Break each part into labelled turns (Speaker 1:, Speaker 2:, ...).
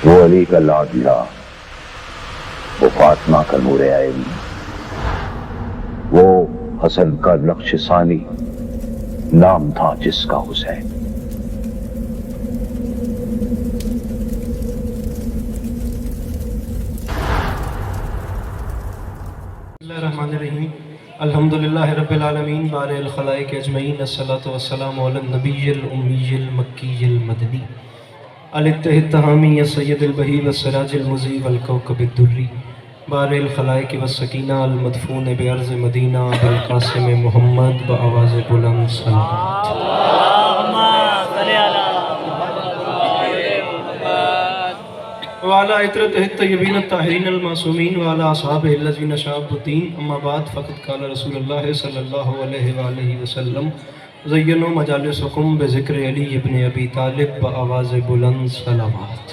Speaker 1: وہ علی کا لاڈلا، وہ فاطمہ کا نور عین، وہ حسن کا نقش ثانی، نام تھا جس کا حسین۔
Speaker 2: بسم اللہ الرحمن الرحیم، الحمدللہ رب العالمین، بارئ الخلائق اجمعین، الصلاۃ والسلام علی النبی الامی المکی المدنی الاتحاد التہامی السید البہی والسراج المضیء والکوکب الدری، بارئ الخلائق والسکینہ المدفون بعرض مدینہ بالقاسم محمد بآواز بلند صلوات۔ وعلى عطرته الطيبين الطاهرين المعصومين وعلى أصحابه الذين شابوا الدين، أما بعد فقد قال رسول الله صلى الله عليه وآله وسلم زينوا مجالسكم بذكر علي بن أبي طالب بآواز بلند صلوات۔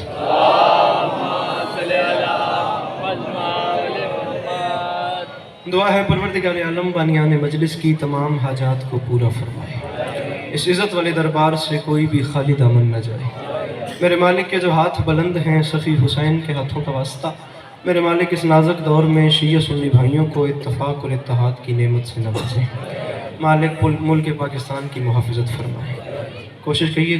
Speaker 2: دعا ہے پروردگار عالم بانیان مجلس کی تمام حاجات کو پورا فرمائے، اس عزت والے دربار سے کوئی بھی خالی دامن نہ جائے۔ میرے مالک کے جو ہاتھ بلند ہیں، صفی حسین کے ہاتھوں کا واسطہ، میرے مالک اس نازک دور میں شیعہ سنی بھائیوں کو اتفاق اور اتحاد کی نعمت سے نوازیں۔ مالک ملک پاکستان کی محافظت فرمائے۔ کوشش کریے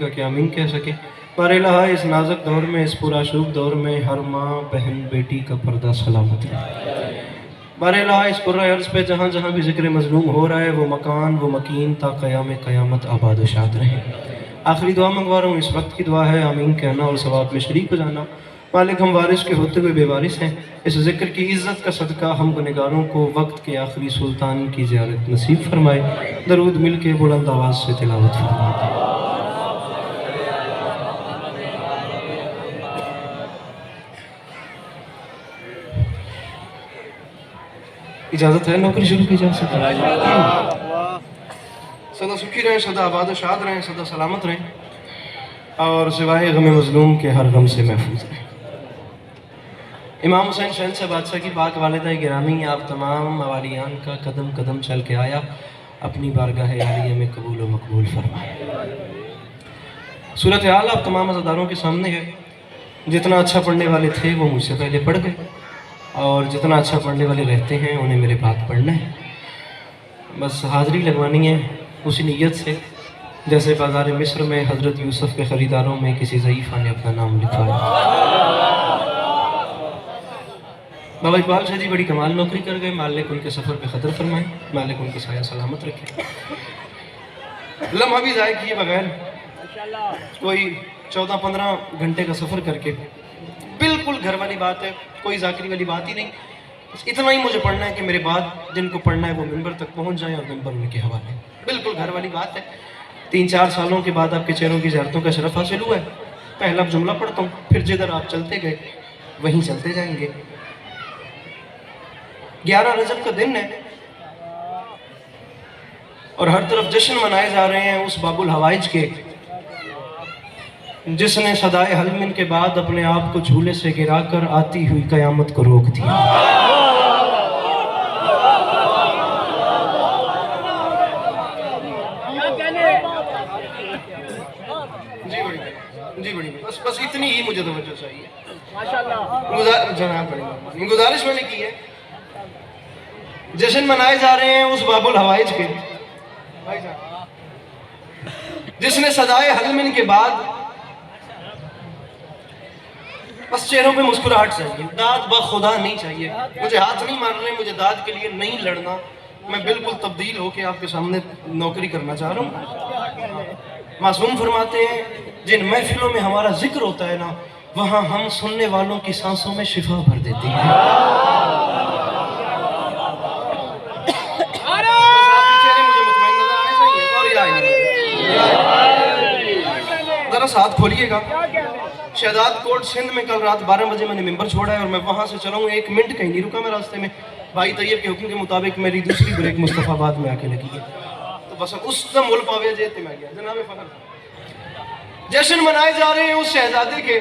Speaker 2: گا کہ آمین کہہ سکے۔ بار الہ اس نازک دور میں، اس پرآشوب دور میں ہر ماں بہن بیٹی کا پردہ سلامت رہے۔ بار الہ اس قرۂ ارض پہ جہاں جہاں بھی ذکر مظلوم ہو رہا ہے، وہ مکان وہ مکین تا قیام قیامت آباد و شاد رہیں۔ آخری دعا منگوا رہا ہوں، اس وقت کی دعا ہے، آمین کہنا اور ثواب میں شریک ہو جانا۔ مالک ہم وارث کے ہوتے ہوئے بے وارث ہیں، اس ذکر کی عزت کا صدقہ ہم گنہگاروں کو وقت کے آخری سلطان کی زیارت نصیب فرمائے۔ درود مل کے بلند آواز سے تلاوت فرمائے۔ اجازت ہے نوکری شروع کی جا سکتی ہے؟ سدا سکھی رہیں، سدا آباد و شاد رہیں، سدا سلامت رہیں، اور سوائے غم مظلوم کے ہر غم سے محفوظ رہیں۔ امام حسین شہن سے بادشاہ کی پاک والدہ گرامی، آپ تمام موالیان کا قدم قدم چل کے آیا، اپنی بارگاہ عالیہ میں قبول و مقبول فرمائے۔ صورتحال آپ تمام عزاداروں کے سامنے ہے۔ جتنا اچھا پڑھنے والے تھے وہ مجھ سے پہلے پڑھ گئے، اور جتنا اچھا پڑھنے والے رہتے ہیں انہیں میرے بات پڑھنا ہے۔ بس حاضری لگوانی ہے اسی نیت سے جیسے بازار مصر میں حضرت یوسف کے خریداروں میں کسی ضعیفہ نے اپنا نام لکھوایا۔ بابا اقبال شاہ جی بڑی کمال نوکری کر گئے، مالک ان کے سفر پہ قدر فرمائے، مالک ان کے سایہ سلامت رکھے۔ لمحہ بھی ضائع کیے بغیر کوئی 14-15 گھنٹے کا سفر کر کے، بالکل گھر والی بات ہے، کوئی ذاکری والی بات ہی نہیں، بس اتنا ہی مجھے پڑھنا ہے کہ میرے بعد جن کو پڑھنا ہے وہ منبر تک پہنچ جائیں اور منبر ان کے حوالے۔ بالکل گھر والی بات ہے۔ 3-4 سالوں کے بعد آپ کے چہروں کی زیارتوں کا شرف حاصل ہوا ہے۔ پہلا جملہ پڑھتا ہوں، پھر جدھر آپ چلتے گئے وہیں چلتے جائیں گے۔ 11 رجب کا دن ہے اور ہر طرف جشن منائے جا رہے ہیں اس باب الحوائج کے جس نے صدائے حلمن کے بعد اپنے آپ کو جھولے سے گرا کر آتی ہوئی قیامت کو روک دیا۔ جی بڑی بس اتنی ہی مجھے توجہ چاہیے۔ جناب بڑی گزارش میں نے کی ہے، جشن منائے جا رہے ہیں اس باب الحوائج کے جس نے صدائے حلمن کے بعد، بس چہروں پہ مسکراہٹ چاہیے، داد بخدا نہیں چاہیے، مجھے ہاتھ نہیں مارنے، مجھے داد کے لیے نہیں لڑنا، میں بالکل تبدیل ہو کے آپ کے سامنے نوکری کرنا چاہ رہا ہوں۔ معصوم فرماتے ہیں جن محفلوں میں ہمارا ذکر ہوتا ہے نا، وہاں ہم سننے والوں کی سانسوں میں شفا بھر دیتے ہیں۔ ذرا ساتھ کھولیے گا۔ شہزاد کوٹ سندھ میں کل رات 12 بجے میں نے ممبر چھوڑا ہے اور میں وہاں سے چلا ہوں، 1 منٹ کہیں نہیں رکا میں راستے میں۔ بھائی طیب کے حکم کے مطابق میری دوسری بریک مصطفیٰ آباد میں آ کے لگی ہے، تو بس اس کا مل پاوے جیتے میں گیا۔ جناب فخر جشن منائے جا رہے ہیں اس شہزادے کے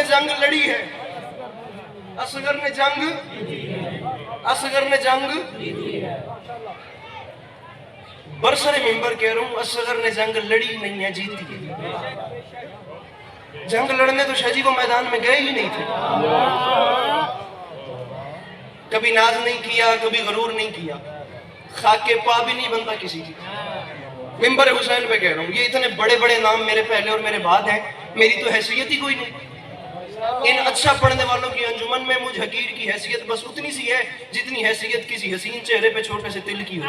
Speaker 2: نے جنگ لڑی ہے، اصغر نے جنگ برسر ممبر کہہ رہا ہوں، اصغر نے جنگ لڑی نہیں ہے، جیتی ہے۔ جنگ لڑنے تو شاہ جی وہ میدان میں گئے ہی نہیں تھے، کبھی ناز نہیں کیا، کبھی غرور نہیں کیا، خاک کے پا بھی نہیں بنتا کسی کی۔ ممبر حسین پہ کہہ رہا ہوں، یہ اتنے بڑے بڑے نام میرے پہلے اور میرے بعد ہیں، میری تو حیثیت ہی کوئی نہیں۔ ان اچھا پڑھنے والوں کی انجمن میں مجھ حقیر کی حیثیت بس اتنی سی ہے جتنی حیثیت کسی حسین چہرے پہ چھوٹے سے تل کی ہو۔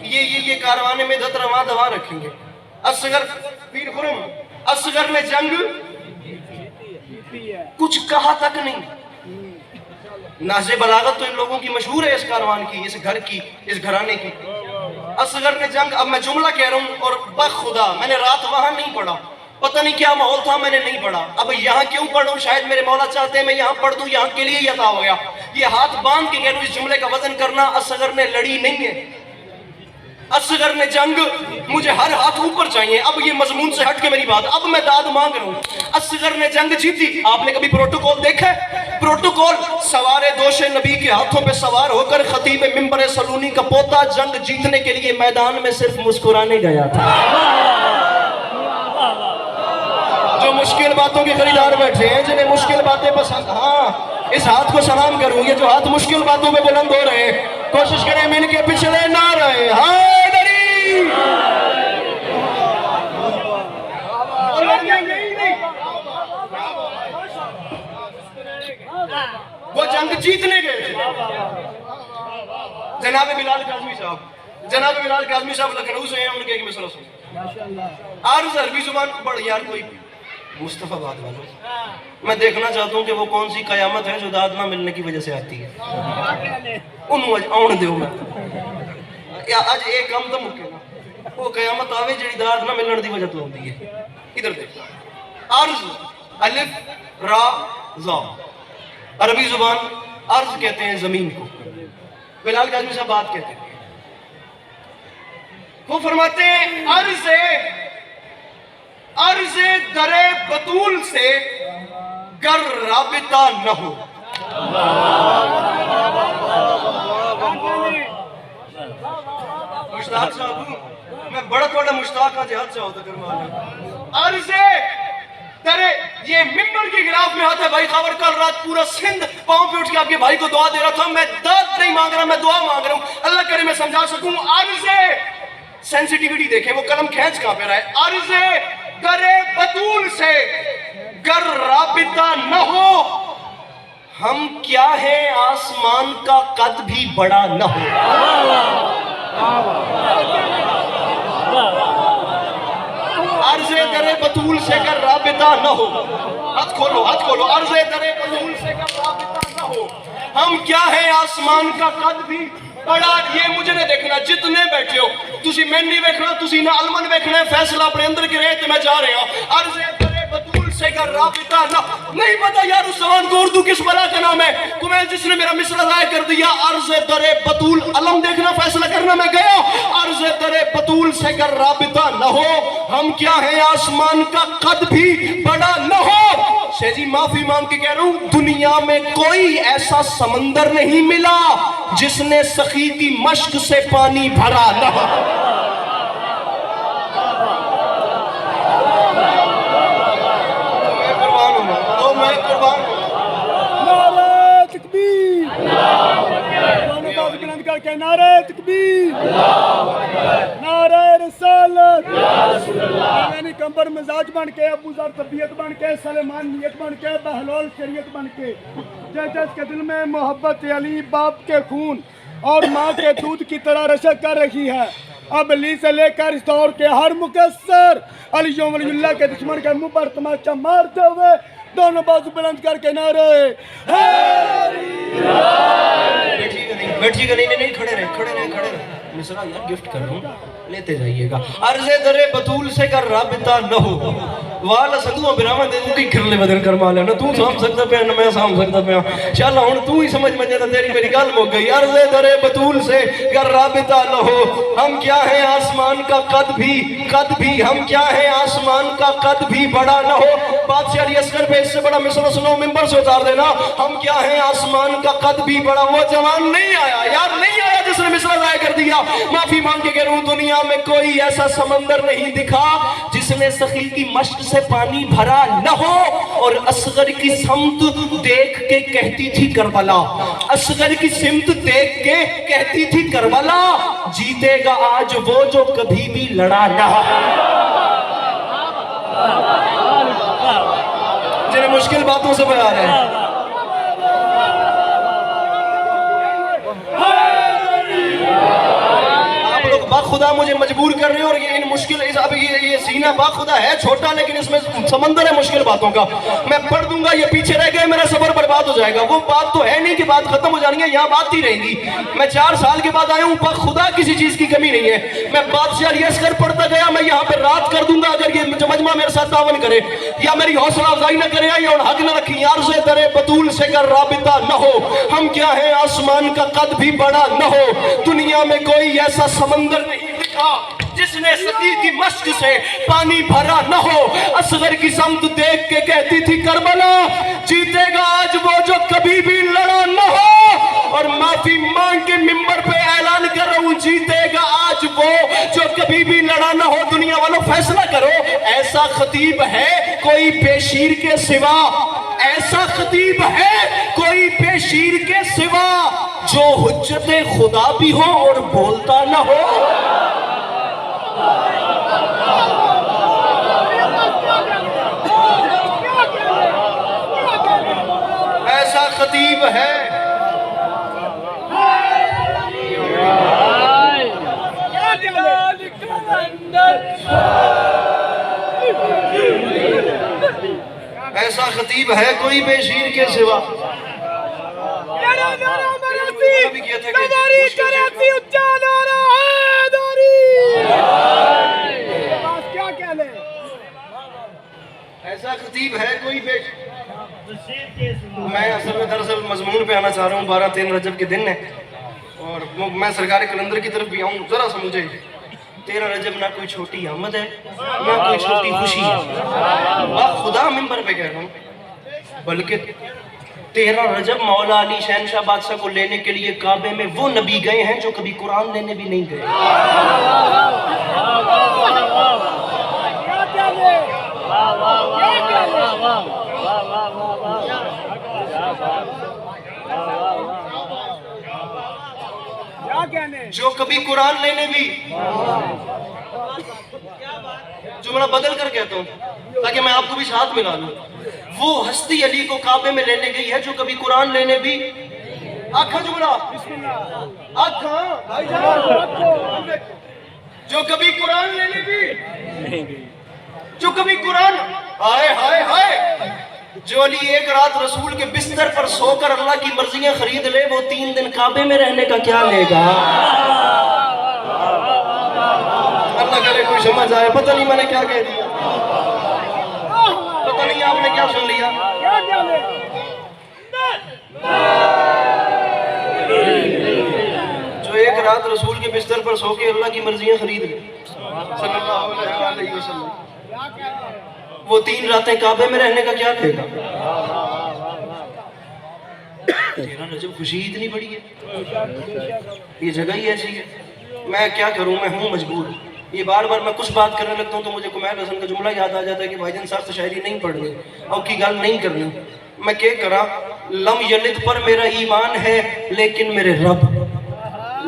Speaker 2: یہ کاروانے میں دت رواں دوا رکھیں گے۔ اصغر پیر خرم، اصغر نے جنگ کچھ کہا تک نہیں۔ ناز بلاغت تو ان لوگوں کی مشہور ہے، اس کاروان کی، اس گھر کی، اس گھرانے کی۔ اصغر نے جنگ، اب میں جملہ کہہ رہا ہوں اور بخدا میں نے رات وہاں نہیں پڑھا، پتہ نہیں کیا ماحول تھا، میں نے نہیں پڑھا۔ اب یہاں کیوں پڑھوں؟ شاید میرے مولا چاہتے ہیں میں یہاں پڑھ دوں، یہاں کے لیے ہی عطا ہو گیا۔ یہ ہاتھ باندھ کے کہہ رہا ہوں، اس جملے کا وزن کرنا، اصغر نے لڑی نہیں ہے، اصغر نے جنگ، مجھے ہر ہاتھ اوپر چاہیے۔ اب یہ مضمون سے ہٹ کے میری بات، اب میں داد مانگ رہا ہوں۔ اصغر نے جنگ جیتی۔ آپ نے کبھی پروٹوکول دیکھا ہے؟ پروٹوکول، سوار دوش نبی کے ہاتھوں پہ سوار ہو کر خطیب ممبر سلونی کا پوتا جنگ جیتنے کے لیے میدان میں صرف مسکرانے گیا تھا۔ جو مشکل باتوں کے خریدار بیٹھے ہیں، جنہیں مشکل باتیں پسند، ہاں اس ہاتھ کو سلام کروں، یہ جو ہاتھ مشکل باتوں پہ بلند ہو رہے ہیں، کوشش کریں میں ان کے پچھلے نہ رہے۔ وہ جنگ جیتنے گئے تھے۔ جناب بلال کاظمی صاحب لکھنؤ سے ہیں، ان کے ایک مسئلہ سنیں۔ عرض عربی زبان پڑھ یار کوئی مصطفیٰ باد والوں، میں دیکھنا چاہتا ہوں کہ وہ کون سی قیامت ہے جو داد نہ ملنے کی وجہ سے آتی ہے۔ انہوں آن دیو میں یا آج ایک کم تو مکے نا، وہ قیامت آوے جڑی داد نہ ملنے دی وجہ تو ہوتی ہے۔ ادھر دیکھنا، عرض الف را زا، عربی زبان عرض کہتے ہیں زمین کو، بلال کاظمی صاحب بات کہتے ہیں۔ وہ فرماتے ہیں عرض در بطول سے گر رابطہ نہ ہو۔ مشتاق صاحب میں بڑا تھوڑا مشتاق کا جہاد سے ہوتا کروا رہا ہوں۔ عرض درے، یہ ممبر کی غلاف میں ہاتھ ہے بھائی خاور، کل رات پورا سندھ پاؤں پہ اٹھ کے آپ کے بھائی کو دعا دے رہا تھا، میں داد نہیں مانگ رہا، میں دعا مانگ رہا ہوں، اللہ کرے میں سمجھا سکوں۔ عرض سینسٹیوٹی دیکھیں، وہ قلم کھینچ کہاں پہ رہا ہے۔ عرض کرے بطول سے گر رابطہ نہ ہو، ہم کیا ہیں آسمان کا قد بھی بڑا نہ ہو۔ عرض درے بطول سے گر رابطہ نہ ہو، ہاتھ کھولو عرض درے بطول سے گر رابطہ نہ ہو، ہم کیا ہیں آسمان کا قد بھی بڑا۔ یہ مجھے نہیں دیکھنا، جتنے بیٹھے ہو تسی میں نہیں دیکھنا، تسی نہ علمن دیکھنا ہے، فیصلہ اپنے اندر کے رہے تو میں جا رہا ہوں۔ عرض درے بطول سے گر رابطہ نہ، نہیں پتا یار اس زبان کو اردو کس بلا کا نام ہے، کمیل جس نے میرا مصرع ضائع کر دیا۔ عرض درے بطول، علم دیکھنا فیصلہ کرنا میں گیا۔ عرض درے بطول سے گر رابطہ نہ ہو، ہم کیا ہیں آسمان کا قد بھی بڑا نہ ہو۔ شاہ جی معافی مانگ کے کہہ رہا ہوں، دنیا میں کوئی ایسا سمندر نہیں ملا جس نے سخی کی مشق سے پانی بھرا نہ ہو۔ میں قربان ہوں۔
Speaker 3: نعرہ تکبیر، نعرہ تکبیر، نعرہ رسالت، یعنی کمبر مزاج بن کے، ابو ذر طبیعت بن کے، سلیمان نیت بن کے، بہلول شریعت بن کے، جس کے دل میں محبت علی باپ کے خون اور ماں کے دودھ کی طرح رشک کر رہی ہے، اب علی سے لے کر اس دور کے ہر مقصر علی ولی اللہ کے دشمن کے منہ پر تماچا مارتے ہوئے دونوں بازو بلند کر کے نعرہ
Speaker 2: بیٹھیے گا نہیں، کھڑے رہے مصرع یار گفٹ کر رہا ہوں، لیتے جائیے گا۔ عرض درے بطول سے گر رابطہ نہ ہو، والا سدو براما دے تو کی کھرلے بدل کر مالا نہ تو سام سکتا پہ نہ میں سام سکتا پہ چل ہن تو ہی سمجھ میں جاتا تیری میری گل مک گئی عرض در بطول سے گر رابطہ نہ ہو ہم کیا ہیں آسمان کا قد بھی ہم کیا ہیں آسمان کا قد بھی بڑا نہ ہو بادشاہ علی اصغر پہ اس سے بڑا مصرع سنو منبر سے اتار دینا ہم کیا ہیں آسمان کا قد بھی بڑا وہ جوان نہیں آیا یار نہیں آیا جس نے مصرع ضائع کر دیا معافی مانگ کے کہہ رہا ہوں دنیا میں کوئی ایسا سمندر نہیں دکھا جس نے سخی کی مشق سے پانی بھرا نہ ہو اور اصغر کی سمت دیکھ کے کہتی تھی کربلا اصغر کی سمت دیکھ کے کہتی تھی کربلا جیتے گا آج وہ جو کبھی بھی لڑا نہ جنہیں مشکل باتوں سے بیان ہے خدا مجھے مجبور کر رہے ہیں اور یہ ان مشکل اب یہ سینہ با خدا ہے چھوٹا لیکن اس میں سمندر ہے مشکل باتوں کا میں پڑھ دوں گا یہ پیچھے رہ گئے میرا سفر برباد ہو جائے گا وہ بات تو ہے نہیں کہ بات ختم ہو جانی ہے یہاں بات ہی رہیں گی میں 4 سال کے بعد آیا ہوں با خدا کسی چیز کی کمی نہیں ہے میں بادشاہ علی اصغر پڑھتا گیا میں یہاں پہ رات کر دوں گا اگر یہ مجمع میرے ساتھ تعاون کرے یا میری حوصلہ افزائی نہ کرے یا حق نہ رکھی عرض در بطول سے گر رابطہ نہ ہو ہم کیا ہیں آسمان کا قد بھی بڑا نہ ہو دنیا میں کوئی ایسا سمندر نہیں دکھا جس نے سخی کی مشق سے پانی بھرا نہ ہو اصغر کی سمت دیکھ کے کہتی تھی کربلا جیتے گا آج وہ جو کبھی بھی لڑا نہ ہو اور معافی مانگ کے منبر پہ اعلان کر رہا ہوں جیتے گا آج وہ جو کبھی بھی لڑا نہ ہو دنیا والوں فیصلہ کرو ایسا خطیب ہے کوئی بے شیر کے سوا ایسا خطیب ہے کوئی بے شیر کے سوا جو حجت خدا بھی ہو اور بولتا نہ ہو ایسا خطیب ہے ایسا خطیب ہے کوئی بے شیر کے سوا ایسا خطیب ہے کوئی بے میں اصل میں دراصل مضمون پہ آنا چاہ رہا ہوں 12-13 رجب کے دن ہے اور میں سرکار کلندر کی طرف بھی آؤں ذرا سا مجھے 13 رجب نہ کوئی چھوٹی آمد ہے نہ کوئی چھوٹی خوشی ہے خدا منبر پہ کہہ رہا ہوں بلکہ 13 رجب مولا علی شہنشاہ بادشاہ کو لینے کے لیے کعبے میں وہ نبی گئے ہیں جو کبھی قرآن لینے بھی نہیں گئے جو کبھی قرآن لینے بھی جملہ بدل کر کہتا ہوں تاکہ میں آپ کو بھی ساتھ ملا لوں وہ ہستی علی کو کعبے میں لینے گئی ہے جو کبھی قرآن لینے بھی آنکھا جملہ آنکھا جو کبھی قرآن لینے بھی جو کبھی قرآن ہائے ہائے ہائے جو علی ایک رات رسول کے بستر پر سو کر اللہ کی مرضیاں خرید لے وہ 3 دن کعبے میں رہنے کا کیا لے گا اللہ کرے کوئی سمجھ آئے پتہ نہیں میں نے کیا کہہ دیا پتہ نہیں آپ نے کیا سن لیا جو ایک رات رسول کے بستر پر سو کے اللہ کی مرضیاں خرید لے صلی اللہ علیہ وسلم وہ 3 راتیں کعبے میں رہنے کا کیا کہے گا 13 رجب خوشی اتنی بڑی ہے یہ جگہ ہی ایسی ہے میں کیا کروں میں ہوں مجبور یہ بار بار میں کچھ بات کرنے لگتا ہوں تو مجھے کمیل حسن کا جملہ یاد آ جاتا ہے کہ بھائی جان سخت شاعری نہیں پڑھنی اور کی گل نہیں کرنی میں کیا کرا لم یلد پر میرا ایمان ہے لیکن میرے رب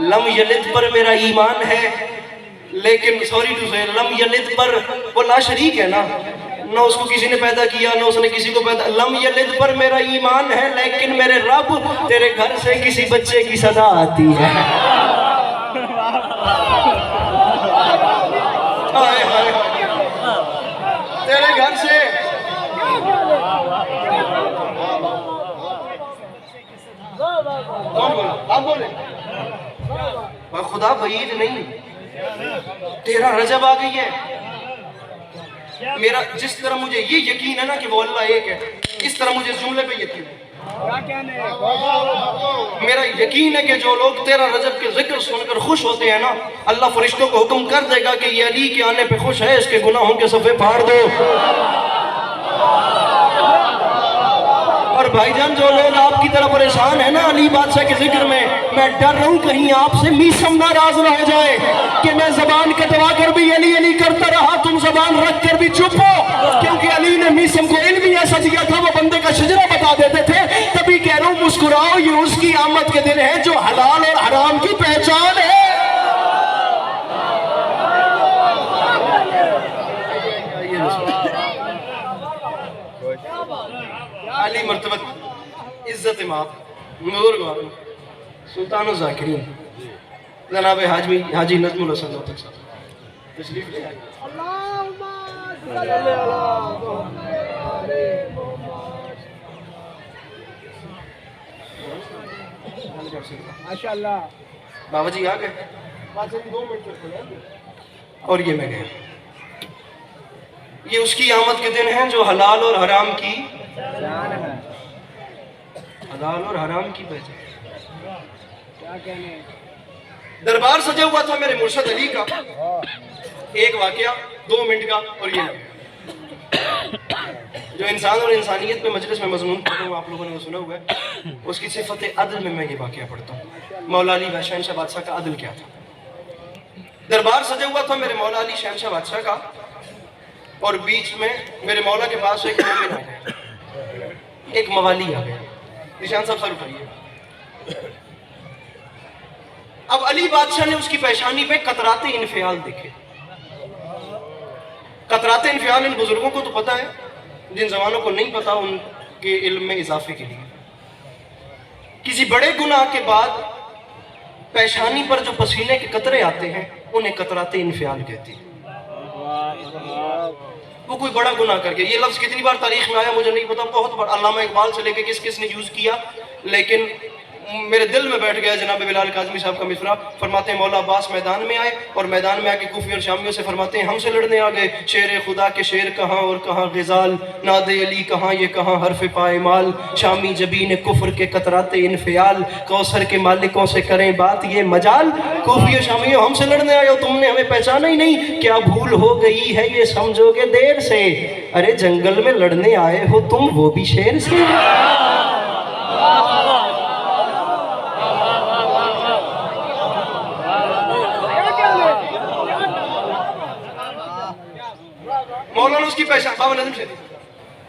Speaker 2: لم یلد پر میرا ایمان ہے لیکن سوری ٹو سے لم یلد پر وہ لا شریک ہے نا نہ اس کو کسی نے پیدا کیا نہ اس نے کسی کو پیدا لم یلد پر میرا ایمان ہے لیکن میرے رب تیرے گھر سے کسی بچے کی صدا آتی ہے تیرے گھر سے کون بولا آپ بولے خدا بعید نہیں 13 رجب آ گئی ہے میرا جس طرح مجھے یہ یقین ہے نا کہ وہ اللہ ایک ہے، اس طرح مجھے اس جملے پہ یقین ہے۔ میرا یقین ہے کہ جو لوگ 13 رجب کے ذکر سن کر خوش ہوتے ہیں نا، اللہ فرشتوں کو حکم کر دے گا کہ یہ علی کے آنے پہ خوش ہے، اس کے گناہوں کے صفحے پھاڑ دو۔ اور بھائی جان جو لوگ آپ کی طرح پریشان ہیں نا علی بادشاہ کے ذکر میں ڈر رہا ہوں کہیں آپ سے میسم ناراض نہ ہو جائے کہ میں زبان کٹوا کر بھی علی علی کرتا رہا، تم زبان رکھ کر بھی چپ ہو، کیونکہ علی نے میسم کو علم بھی ایسا دیا تھا، وہ بندے کا شجرہ بتا دیتے تھے۔ تبھی کہہ رہا ہوں مسکراؤ، یہ اس کی آمد کے دن ہے جو حلال اور حرام کی پہچان ہے۔ علی مرتبت عزت امام بزرگ سلطان الذاکرین جناب حاجی نظم الحسن تک صاحب تشریف لے آئے۔
Speaker 3: ماشاءاللہ
Speaker 2: بابا جی آ گئے، 2 منٹ اور یہ میں گیا۔ یہ اس کی آمد کے دن ہیں جو حلال اور حرام کی حلال اور حرام کی پہچان۔ دربار سجا ہوا تھا میرے مرشد علی کا، ایک واقعہ 2 منٹ کا، اور یہ جو انسان اور انسانیت میں مجلس میں مضمون پڑھتا ہوں، آپ لوگوں نے وہ سنا ہوا ہے، اس کی صفت عدل میں یہ واقعہ پڑھتا ہوں۔ مولا علی شہنشاہ بادشاہ کا عدل کیا تھا؟ دربار سجا ہوا تھا میرے مولا علی شہنشاہ بادشاہ کا، اور بیچ میں میرے مولا کے پاس ایک مومن آ گیا، ایک موالی آ گیا۔ نشان صاحب سر اٹھائیے۔ اب علی بادشاہ نے اس کی پیشانی پہ قطرات انفعال دیکھے۔ قطرات انفعال ان بزرگوں کو تو پتہ ہے، جن زمانوں کو نہیں پتا ان کے علم میں اضافے کے لیے، کسی بڑے گناہ کے بعد پیشانی پر جو پسینے کے قطرے آتے ہیں انہیں قطرات انفعال کہتے ہیں۔ وہ کوئی بڑا گناہ کر کے، یہ لفظ کتنی بار تاریخ میں آیا مجھے نہیں پتا، بہت بڑا، علامہ اقبال سے لے کے کس نے یوز کیا، لیکن میرے دل میں بیٹھ گیا۔ جناب بلال کاظمی صاحب کا مصرع فرماتے ہیں مولا عباس میدان میں آئے، اور میدان میں آ کے کوفی اور شامیوں سے فرماتے ہیں ہم سے لڑنے آ گئے، شیر خدا کے شیر کہاں اور کہاں غزال، ناد علی کہاں یہ کہاں حرف پائمال، شامی جبین کفر کے قطرات انفعال، کوثر کے مالکوں سے کریں بات یہ مجال، کوفی اور شامیوں ہم سے لڑنے آئے ہو، تم نے ہمیں پہچانا ہی نہیں، کیا بھول ہو گئی ہے یہ سمجھو گے دیر سے، ارے جنگل میں لڑنے آئے ہو تم وہ بھی شیر سے۔ مولا نے اس کی پیشانی، بابا نظم سے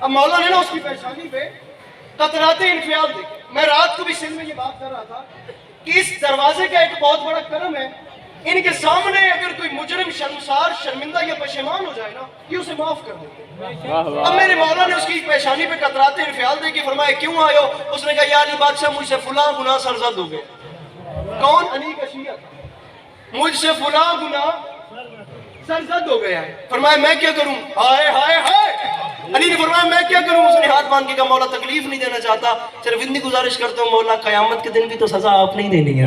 Speaker 2: اب مولا نے نا اس کی پیشانی پہ قطرات انفعال دیکھے۔ میں رات کو بھی سن میں یہ بات کر رہا تھا کہ اس دروازے کا ایک بہت بڑا کرم ہے، ان کے سامنے اگر کوئی مجرم شرمسار شرمندہ یا پشیمان ہو جائے نا، یہ اسے معاف کر دے۔ اب میرے مولا نے اس کی پیشانی پہ قطرات انفعال دیکھے، فرمایا کیوں آئے ہو؟ اس نے کہا یا علی بادشاہ مجھ سے فلاں گناہ سرزد ہو گئے۔ کون؟ علی کا شیعہ، مجھ سے فلاں گناہ سرزد ہو گیا ہے۔ فرمایا میں کیا کروں؟ ہائے ہائے ہائے، علی نے فرمایا میں کیا کروں؟ اس نے ہاتھ باندھ کے کہا مولا تکلیف نہیں دینا چاہتا، صرف اتنی گزارش کرتا ہوں مولا قیامت کے دن بھی تو سزا آپ نہیں دینی ہے۔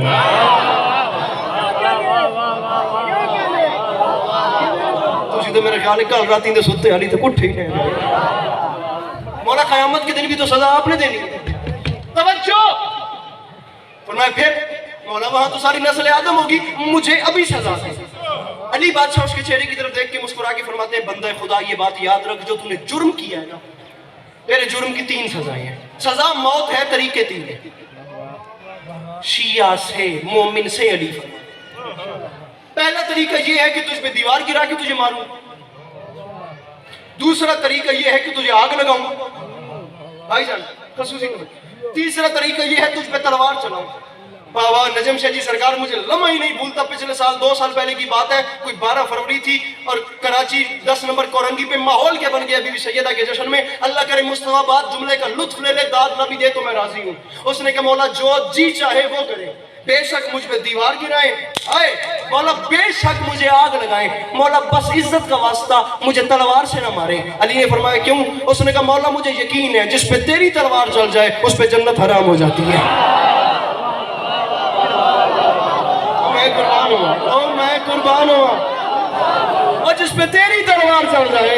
Speaker 2: تو میرے خیال ہے کل رات سوتے علی تو اٹھے ہی نہیں، مولا قیامت کے دن بھی تو سزا آپ نے دینی ہے۔ توجہ، فرمایا پھر مولا وہاں تو ساری نسل آدم ہوگی، مجھے ابھی سزا دے۔ علی بادشاہ اس کے چہرے کی طرف دیکھ کے مسکرا کے فرماتے ہیں بندہ خدا یہ بات یاد رکھ، جو تو نے جرم کیا ہے نا، تیرے جرم کی 3 سزائیں ہیں۔ سزا موت ہے، طریقے 3 ہیں، شیعہ سے مومن سے علی فرماتے۔ پہلا طریقہ یہ ہے کہ تجھ پہ دیوار گرا کے تجھے ماروں، دوسرا طریقہ یہ ہے کہ تجھے آگ لگاؤں بھائی جان خصوصی، تیسرا طریقہ یہ ہے تجھ پہ تلوار چلاؤں۔ بابا نجم شاہ جی سرکار مجھے لمحہ ہی نہیں بھولتا، پچھلے سال 2 سال پہلے کی بات ہے، کوئی 12 فروری تھی اور کراچی 10 نمبر کورنگی پہ ماحول کیا بن گیا بی بی سیدہ کے جشن میں، اللہ کرے مصطفیٰ بات جملے کا لطف لے لے، داد نہ بھی دے تو میں راضی ہوں۔ اس نے کہا مولا جو جی چاہے وہ کرے، بے شک مجھ پہ دیوار گرائیں، آئے مولا بے شک مجھے آگ لگائیں، مولا بس عزت کا واسطہ مجھے تلوار سے نہ مارے۔ علی نے فرمایا کیوں؟ اس نے کہا مولا مجھے یقین ہے جس پہ تیری تلوار چل جائے اس پہ جنت حرام ہو جاتی ہے۔ میں قربان ہوا، اور جس پہ تیری تلوار چل جائے